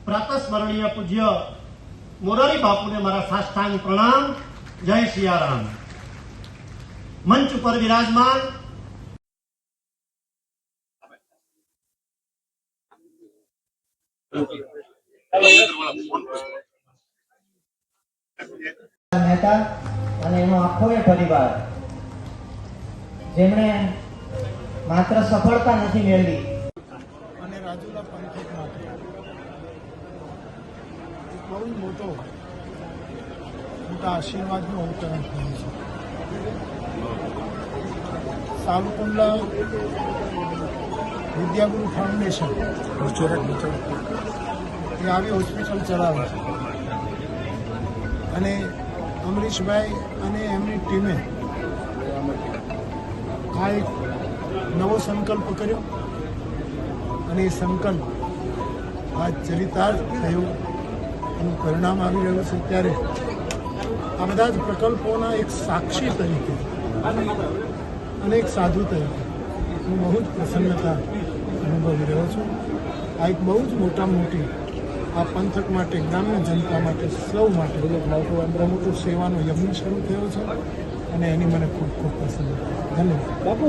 પ્રાતસ્મરણીય પૂજ્ય મોરારી બાપુને મારા સાષ્ટાંગ પ્રણામ। જય સિયારામ। મંચ ઉપર વિરાજમાન મહેતા અને એનો આખો પરિવાર જેમણે માત્ર સફળતા નથી મેળવી અને રાજુલા પંથક માટે એક બહુ મોટા આશીર્વાદનું અવતરણ થયું છે। સાલુકુંડલા વિદ્યાગુરુ ફાઉન્ડેશન એ આવી હોસ્પિટલ ચલાવે છે અને અમરીશભાઈ અને એમની ટીમે આ એક નવો સંકલ્પ કર્યો અને એ સંકલ્પ આ ચરિતાર્થ થયો, એનું પરિણામ આવી રહ્યું છે। ત્યારે આ બધા જ પ્રકલ્પોના એક સાક્ષી તરીકે અને એક સાધુ તરીકે હું બહુ જ પ્રસન્નતા અનુભવી રહ્યો છું। આ એક બહુ જ મોટી આ પંથક માટે, ગ્રામ્ય જનતા માટે, સૌ માટે મોટું સેવાનો યજ્ઞ શરૂ થયો છે અને એની મને ખૂબ ખૂબ પ્રસન્નતા। ધન્યવાદ। બાપુ